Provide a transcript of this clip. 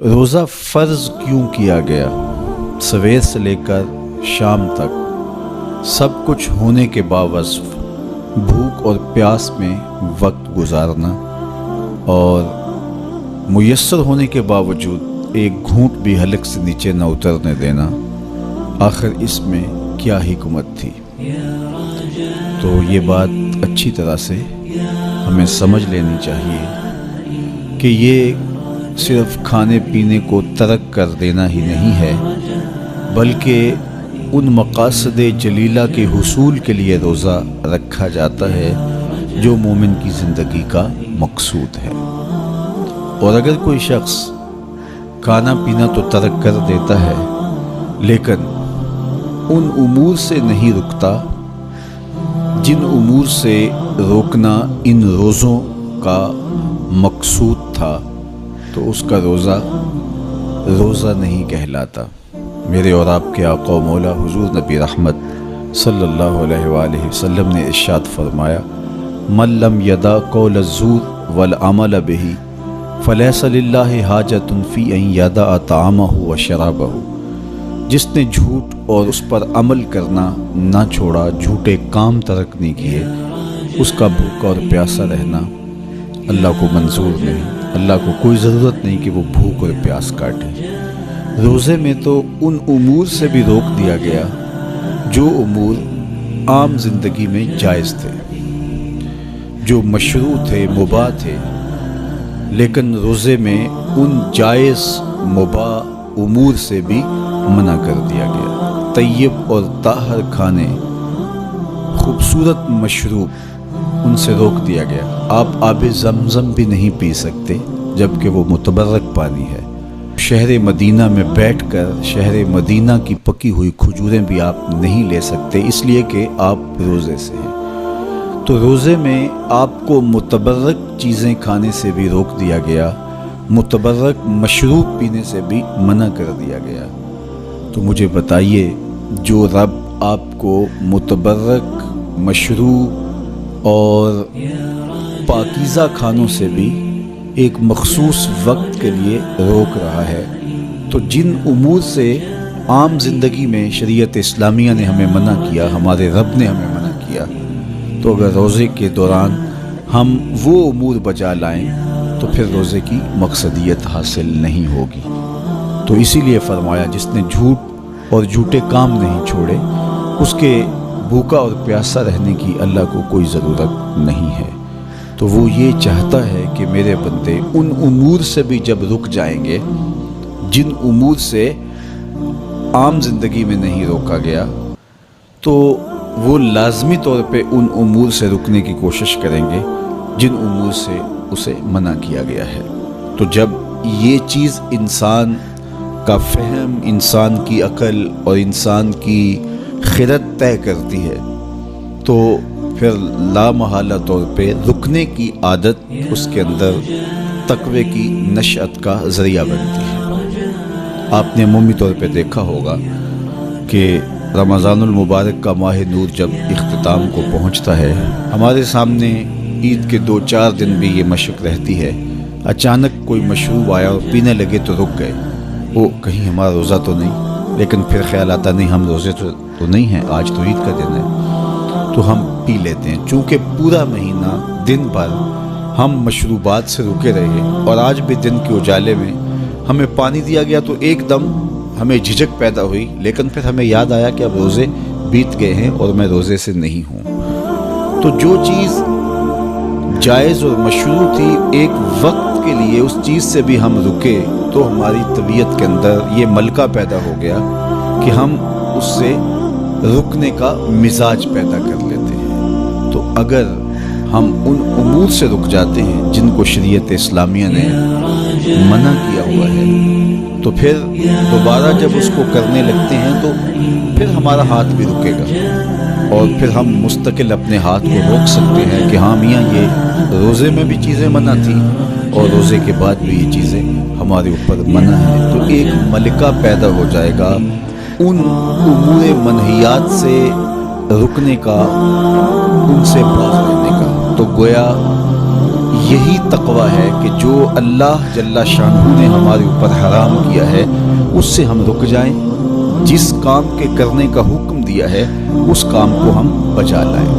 रोज़ा फ़र्ज़ क्यों किया गया? सवेर से लेकर शाम तक सब कुछ होने के बावजूद भूख और प्यास में वक्त गुजारना और मुयस्सर होने के बावजूद एक घूंट भी हलक से नीचे न उतरने देना, आखिर इसमें क्या हिकमत थी? तो ये बात अच्छी तरह से हमें समझ लेनी चाहिए कि ये सिर्फ खाने पीने को तर्क कर देना ही नहीं है, बल्कि उन मकासद जलीला के हुसूल के लिए रोज़ा रखा जाता है जो मोमिन की ज़िंदगी का मकसूद है। और अगर कोई शख्स खाना पीना तो तर्क कर देता है लेकिन उन उमूर से नहीं रुकता जिन उमूर से रोकना इन रोज़ों का मकसूद था, तो उसका रोज़ा नहीं कहलाता। मेरे और आपके आका व मौला हुजूर नबी रहमत सल्लल्लाहु अलैहि वसल्लम ने इरशाद फरमाया, मन लम यदा कौल ज़ूर वल अमल बिही फलैसा लिल्लाहि हाजतुन फ़ी अन यदा ताअमहु व शराबहु। जिसने झूठ और उस पर अमल करना ना छोड़ा, झूठे काम तर्क नहीं किए, उसका भूखा और प्यासा रहना अल्लाह को मंजूर नहीं। अल्लाह को कोई ज़रूरत नहीं कि वो भूख और प्यास काटे। रोज़े में तो उन उमूर से भी रोक दिया गया जो उमूर आम ज़िंदगी में जायज़ थे, जो मशरू थे, मुबाह थे, लेकिन रोज़े में उन जायज़ मुबाह उमूर से भी मना कर दिया गया। तय्यब और ताहर खाने, खूबसूरत मशरूब, उनसे रोक दिया गया। आप आबे ज़मज़म भी नहीं पी सकते जबकि वो मुतबर्रक पानी है। शहर मदीना में बैठकर शहर मदीना की पकी हुई खजूरें भी आप नहीं ले सकते, इसलिए कि आप रोज़े से हैं। तो रोज़े में आपको मुतबर्रक चीज़ें खाने से भी रोक दिया गया, मुतबर्रक मशरूब पीने से भी मना कर दिया गया। तो मुझे बताइए, जो रब आपको मुतबर्रक मशरूब और पाकीज़ा खानों से भी एक मखसूस वक्त के लिए रोक रहा है, तो जिन उमूर से आम ज़िंदगी में शरीयत इस्लामिया ने हमें मना किया, हमारे रब ने हमें मना किया, तो अगर रोज़े के दौरान हम वो उमूर बजा लाएं तो फिर रोज़े की मकसदियत हासिल नहीं होगी। तो इसीलिए फरमाया, जिसने झूठ और झूठे काम नहीं छोड़े, उसके भूखा और प्यासा रहने की अल्लाह को कोई ज़रूरत नहीं है। तो वो ये चाहता है कि मेरे बंदे उन उमूर से भी जब रुक जाएंगे जिन उमूर से आम ज़िंदगी में नहीं रोका गया, तो वो लाजमी तौर पे उन उमूर से रुकने की कोशिश करेंगे जिन उमूर से उसे मना किया गया है। तो जब ये चीज़ इंसान का फ़हम, इंसान की अक़ल और इंसान की खिरत तय करती है, तो फिर लामहला तौर पे रुकने की आदत उसके अंदर तक़वे की नशअत का ज़रिया बनती है। आपने अमूमी तौर पे देखा होगा कि रमज़ानुल मुबारक का माह नूर जब इख्तिताम को पहुंचता है, हमारे सामने ईद के 2-4 दिन भी ये मशक रहती है। अचानक कोई मशरूब आया और पीने लगे तो रुक गए। वो कहीं हमारा रोज़ा तो नहीं, लेकिन फिर ख्याल आता नहीं हम रोज़े तो नहीं हैं, आज तो ईद का दिन है, तो हम पी लेते हैं। चूँकि पूरा महीना दिन भर हम मशरूबात से रुके रहे और आज भी दिन के उजाले में हमें पानी दिया गया तो एकदम हमें झिझक पैदा हुई, लेकिन फिर हमें याद आया कि अब रोज़े बीत गए हैं और मैं रोज़े से नहीं हूँ। तो जो चीज़ जायज़ और मशरू थी, एक वक्त के लिए उस चीज़ से भी हम रुके, तो हमारी तबीयत के अंदर ये मलका पैदा हो गया कि हम उससे रुकने का मिजाज पैदा कर लेते हैं। तो अगर हम उन उमूर से रुक जाते हैं जिनको शरीयत इस्लामिया ने मना किया हुआ है, तो फिर दोबारा जब उसको करने लगते हैं तो फिर हमारा हाथ भी रुकेगा और फिर हम मुस्तकिल अपने हाथ को रोक सकते हैं कि हाँ मियाँ, ये रोज़े में भी चीज़ें मना थी और रोज़े के बाद भी ये चीज़ें हमारे ऊपर मना है। तो एक मलिका पैदा हो जाएगा उन उमूर मनहियात से रुकने का, उनसे बाज रहने का। तो गोया یہی تقوی ہے کہ جو اللہ جل شانہ نے ہمارے اوپر حرام کیا ہے اس سے ہم رک جائیں، جس کام کے کرنے کا حکم دیا ہے اس کام کو ہم بجا لائیں۔